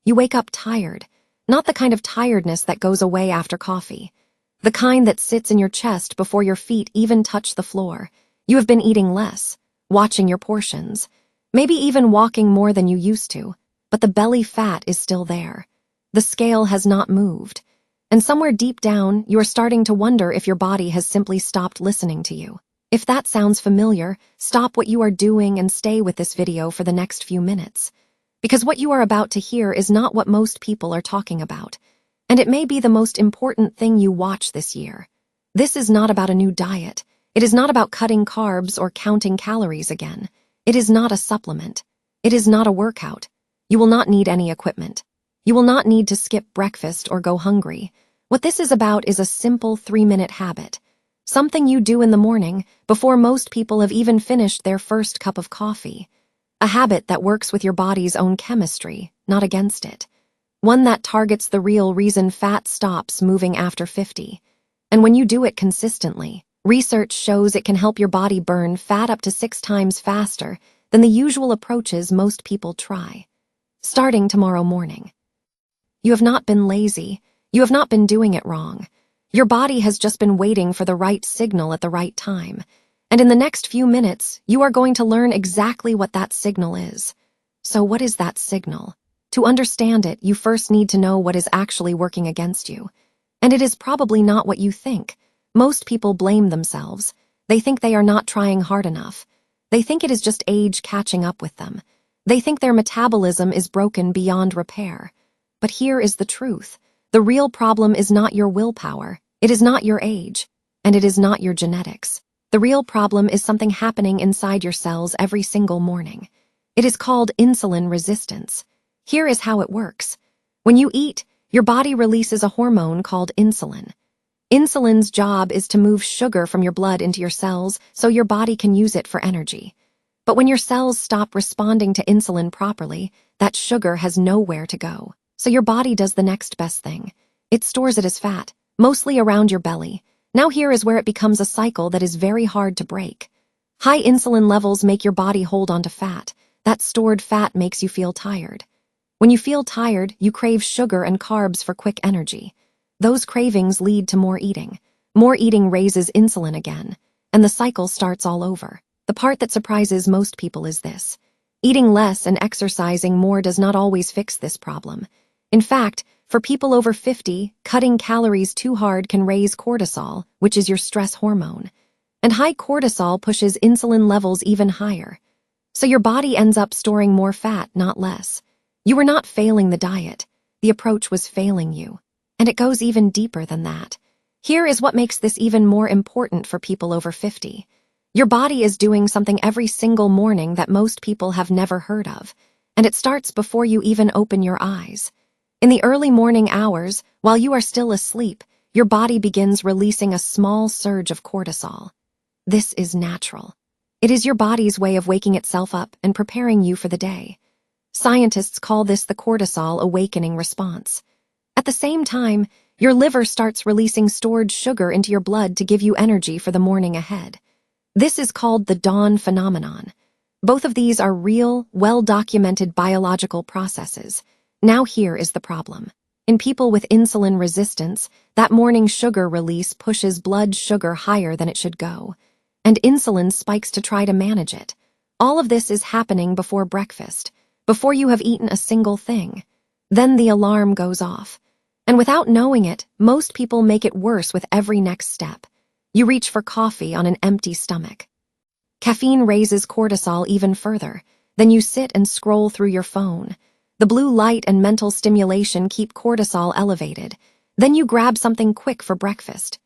You wake up tired, not the kind of tiredness that goes away after coffee. The kind that sits in your chest before your feet even touch the floor. You have been eating less, watching your portions, maybe even walking more than you used to, but the belly fat is still there. The scale has not moved. And somewhere deep down, you are starting to wonder if your body has simply stopped listening to you. If that sounds familiar, stop what you are doing and stay with this video for the next few minutes. Because what you are about to hear is not what most people are talking about. And it may be the most important thing you watch this year. This is not about a new diet. It is not about cutting carbs or counting calories again. It is not a supplement. It is not a workout. You will not need any equipment. You will not need to skip breakfast or go hungry. What this is about is a simple 3-minute habit. Something you do in the morning before most people have even finished their first cup of coffee. A habit that works with your body's own chemistry, not against it. One that targets the real reason fat stops moving after 50. And when you do it consistently, research shows it can help your body burn fat up to 6 times faster than the usual approaches most people try. Starting tomorrow morning. You have not been lazy. You have not been doing it wrong. Your body has just been waiting for the right signal at the right time. And in the next few minutes, you are going to learn exactly what that signal is. So what is that signal? To understand it, you first need to know what is actually working against you. And it is probably not what you think. Most people blame themselves. They think they are not trying hard enough. They think it is just age catching up with them. They think their metabolism is broken beyond repair. But here is the truth. The real problem is not your willpower. It is not your age. And it is not your genetics. The real problem is something happening inside your cells every single morning. It is called insulin resistance. Here is how it works. When you eat, your body releases a hormone called insulin. Insulin's job is to move sugar from your blood into your cells so your body can use it for energy. But when your cells stop responding to insulin properly, that sugar has nowhere to go. So your body does the next best thing. It stores it as fat, mostly around your belly. Now here is where it becomes a cycle that is very hard to break. High insulin levels make your body hold onto fat. That stored fat makes you feel tired. When you feel tired, you crave sugar and carbs for quick energy. Those cravings lead to more eating. More eating raises insulin again, and the cycle starts all over. The part that surprises most people is this. Eating less and exercising more does not always fix this problem. In fact, for people over 50, cutting calories too hard can raise cortisol, which is your stress hormone. And high cortisol pushes insulin levels even higher. So your body ends up storing more fat, not less. You were not failing the diet. The approach was failing you. And it goes even deeper than that. Here is what makes this even more important for people over 50. Your body is doing something every single morning that most people have never heard of. And it starts before you even open your eyes. In the early morning hours, while you are still asleep, your body begins releasing a small surge of cortisol. This is natural. It is your body's way of waking itself up and preparing you for the day. Scientists call this the cortisol awakening response. At the same time, your liver starts releasing stored sugar into your blood to give you energy for the morning ahead. This is called the dawn phenomenon. Both of these are real, well-documented biological processes. Now here is the problem. In people with insulin resistance, that morning sugar release pushes blood sugar higher than it should go, and insulin spikes to try to manage it. All of this is happening before breakfast, before you have eaten a single thing. Then the alarm goes off. And without knowing it, most people make it worse with every next step. You reach for coffee on an empty stomach. Caffeine raises cortisol even further. Then you sit and scroll through your phone. The blue light and mental stimulation keep cortisol elevated. Then you grab something quick for breakfast.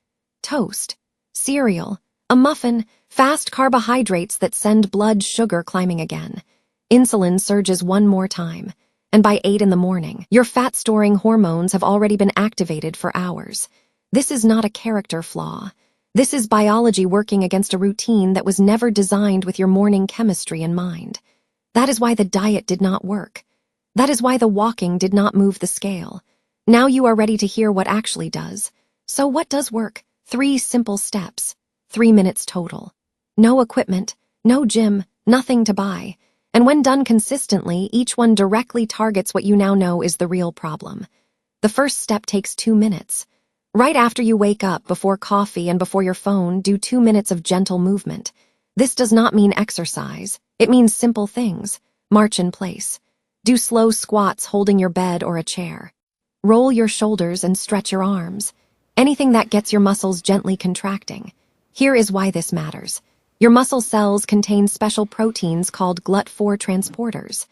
Toast, cereal, a muffin, fast carbohydrates that send blood sugar climbing again. Insulin surges one more time. And by 8 in the morning, your fat-storing hormones have already been activated for hours. This is not a character flaw. This is biology working against a routine that was never designed with your morning chemistry in mind. That is why the diet did not work. That is why the walking did not move the scale. Now you are ready to hear what actually does. So what does work? 3 simple steps. 3 minutes total. No equipment, no gym, nothing to buy. And when done consistently, each one directly targets what you now know is the real problem. The first step takes 2 minutes. Right after you wake up, before coffee and before your phone, do 2 minutes of gentle movement. This does not mean exercise. It means simple things. March in place. Do slow squats holding your bed or a chair. Roll your shoulders and stretch your arms. Anything that gets your muscles gently contracting. Here is why this matters. Your muscle cells contain special proteins called GLUT4 transporters.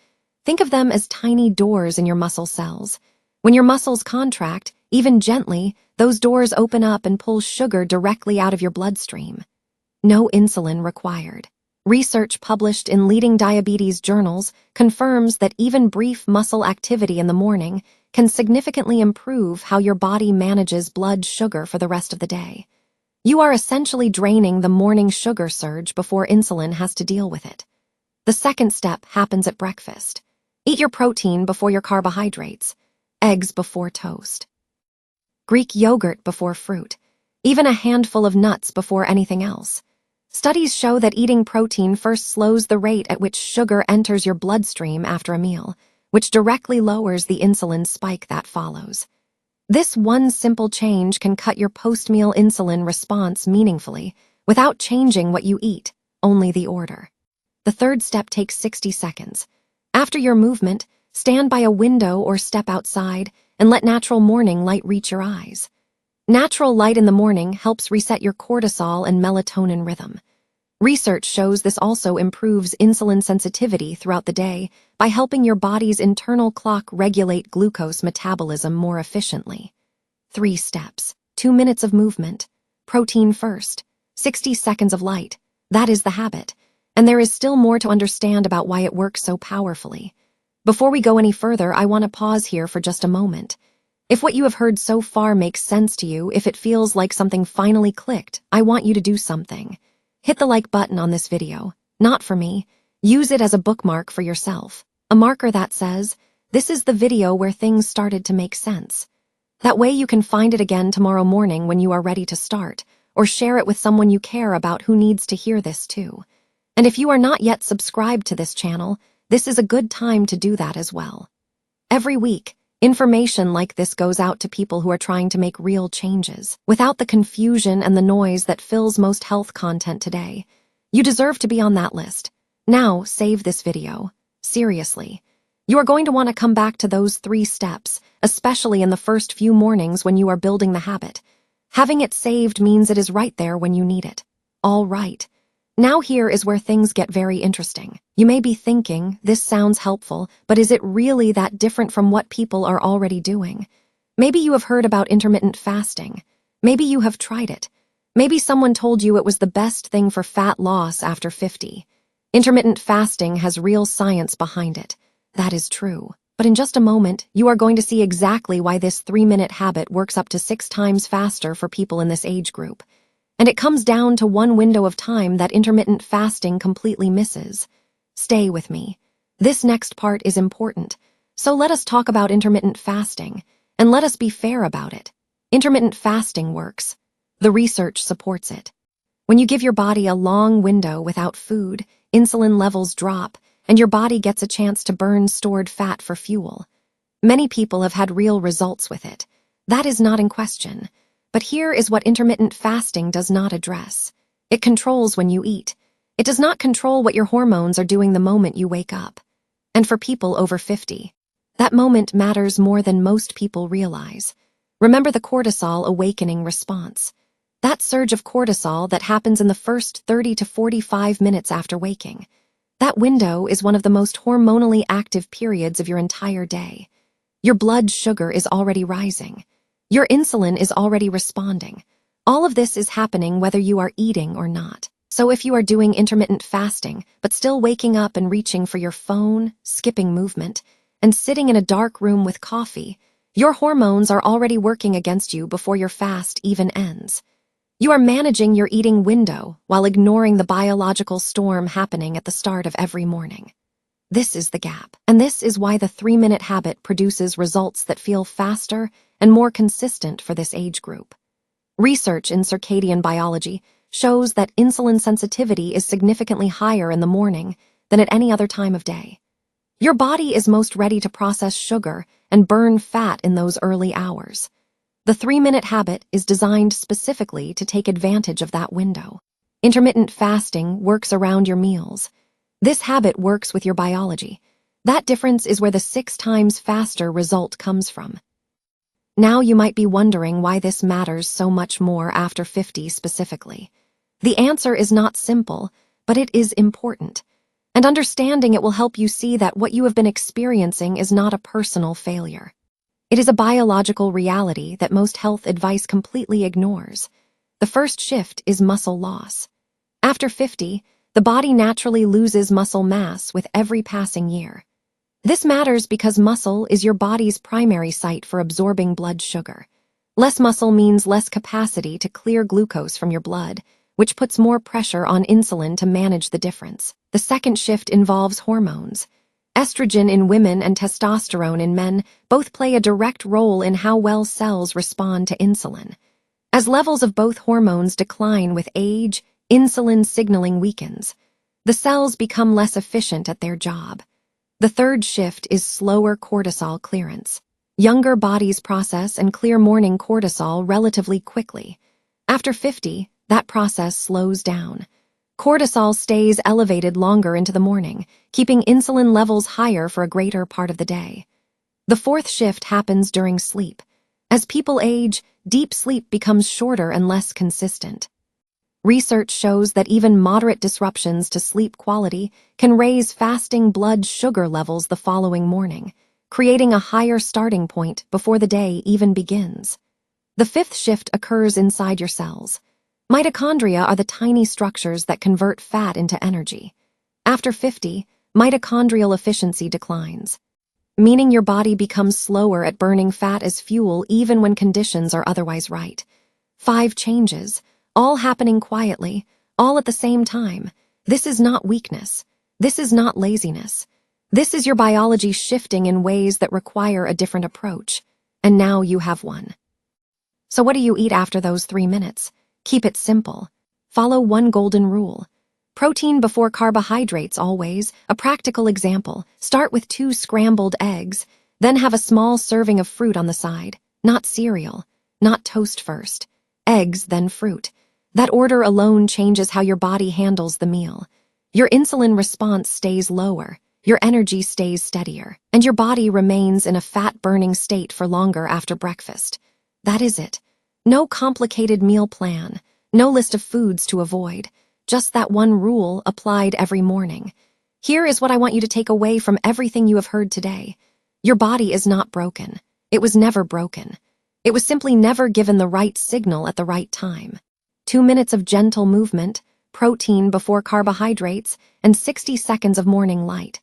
Think of them as tiny doors in your muscle cells. When your muscles contract, even gently, those doors open up and pull sugar directly out of your bloodstream. No insulin required. Research published in leading diabetes journals confirms that even brief muscle activity in the morning can significantly improve how your body manages blood sugar for the rest of the day. You are essentially draining the morning sugar surge before insulin has to deal with it. The second step happens at breakfast. Eat your protein before your carbohydrates. Eggs before toast. Greek yogurt before fruit. Even a handful of nuts before anything else. Studies show that eating protein first slows the rate at which sugar enters your bloodstream after a meal, which directly lowers the insulin spike that follows. This one simple change can cut your post-meal insulin response meaningfully without changing what you eat, only the order. The third step takes 60 seconds. After your movement, stand by a window or step outside and let natural morning light reach your eyes. Natural light in the morning helps reset your cortisol and melatonin rhythm. Research shows this also improves insulin sensitivity throughout the day by helping your body's internal clock regulate glucose metabolism more efficiently. 3 steps, 2 minutes of movement, protein first, 60 seconds of light. That is the habit. And there is still more to understand about why it works so powerfully. Before we go any further, I want to pause here for just a moment. If what you have heard so far makes sense to you, if it feels like something finally clicked, I want you to do something. Hit the like button on this video. Not for me. Use it as a bookmark for yourself. A marker that says, this is the video where things started to make sense. That way you can find it again tomorrow morning when you are ready to start, or share it with someone you care about who needs to hear this too. And if you are not yet subscribed to this channel, this is a good time to do that as well. Every week, information like this goes out to people who are trying to make real changes, without the confusion and the noise that fills most health content today. You deserve to be on that list. Now, save this video. Seriously. You are going to want to come back to those 3 steps, especially in the first few mornings when you are building the habit. Having it saved means it is right there when you need it. All right. Now here is where things get very interesting. You may be thinking, this sounds helpful, but is it really that different from what people are already doing? Maybe you have heard about intermittent fasting. Maybe you have tried it. Maybe someone told you it was the best thing for fat loss after 50. Intermittent fasting has real science behind it. That is true. But in just a moment, you are going to see exactly why this 3-minute habit works up to 6 times faster for people in this age group. And it comes down to one window of time that intermittent fasting completely misses. Stay with me. This next part is important. So let us talk about intermittent fasting, and let us be fair about it. Intermittent fasting works. The research supports it. When you give your body a long window without food, insulin levels drop, and your body gets a chance to burn stored fat for fuel. Many people have had real results with it. That is not in question. But here is what intermittent fasting does not address. It controls when you eat. It does not control what your hormones are doing the moment you wake up. And for people over 50, that moment matters more than most people realize. Remember the cortisol awakening response. That surge of cortisol that happens in the first 30 to 45 minutes after waking. That window is one of the most hormonally active periods of your entire day. Your blood sugar is already rising. Your insulin is already responding. All of this is happening whether you are eating or not. So if you are doing intermittent fasting, but still waking up and reaching for your phone, skipping movement, and sitting in a dark room with coffee, your hormones are already working against you before your fast even ends. You are managing your eating window while ignoring the biological storm happening at the start of every morning. This is the gap, and this is why the 3-minute habit produces results that feel faster and more consistent for this age group. Research in circadian biology shows that insulin sensitivity is significantly higher in the morning than at any other time of day. Your body is most ready to process sugar and burn fat in those early hours. The 3-minute habit is designed specifically to take advantage of that window. Intermittent fasting works around your meals. This habit works with your biology. That difference is where the 6 times faster result comes from. Now you might be wondering why this matters so much more after 50 specifically. The answer is not simple, but it is important. And understanding it will help you see that what you have been experiencing is not a personal failure. It is a biological reality that most health advice completely ignores. The first shift is muscle loss. After 50, the body naturally loses muscle mass with every passing year. This matters because muscle is your body's primary site for absorbing blood sugar. Less muscle means less capacity to clear glucose from your blood, which puts more pressure on insulin to manage the difference. The second shift involves hormones. Estrogen in women and testosterone in men both play a direct role in how well cells respond to insulin. As levels of both hormones decline with age, insulin signaling weakens. The cells become less efficient at their job. The third shift is slower cortisol clearance. Younger bodies process and clear morning cortisol relatively quickly. After 50, that process slows down. Cortisol stays elevated longer into the morning, keeping insulin levels higher for a greater part of the day. The fourth shift happens during sleep. As people age, deep sleep becomes shorter and less consistent. Research shows that even moderate disruptions to sleep quality can raise fasting blood sugar levels the following morning, creating a higher starting point before the day even begins. The fifth shift occurs inside your cells. Mitochondria are the tiny structures that convert fat into energy. After 50, mitochondrial efficiency declines, meaning your body becomes slower at burning fat as fuel even when conditions are otherwise right. 5 changes, all happening quietly, all at the same time. This is not weakness. This is not laziness. This is your biology shifting in ways that require a different approach. And now you have one. So what do you eat after those 3 minutes? Keep it simple. Follow one golden rule. Protein before carbohydrates always. A practical example. Start with 2 scrambled eggs, then have a small serving of fruit on the side. Not cereal. Not toast first. Eggs, then fruit. That order alone changes how your body handles the meal. Your insulin response stays lower, your energy stays steadier, and your body remains in a fat-burning state for longer after breakfast. That is it. No complicated meal plan, no list of foods to avoid, just that one rule applied every morning. Here is what I want you to take away from everything you have heard today. Your body is not broken. It was never broken. It was simply never given the right signal at the right time. 2 minutes of gentle movement, protein before carbohydrates, and 60 seconds of morning light.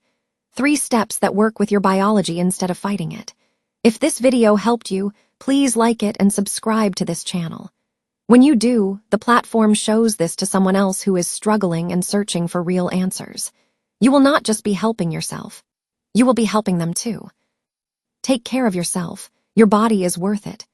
3 steps that work with your biology instead of fighting it. If this video helped you, please like it and subscribe to this channel. When you do, the platform shows this to someone else who is struggling and searching for real answers. You will not just be helping yourself. You will be helping them too. Take care of yourself. Your body is worth it.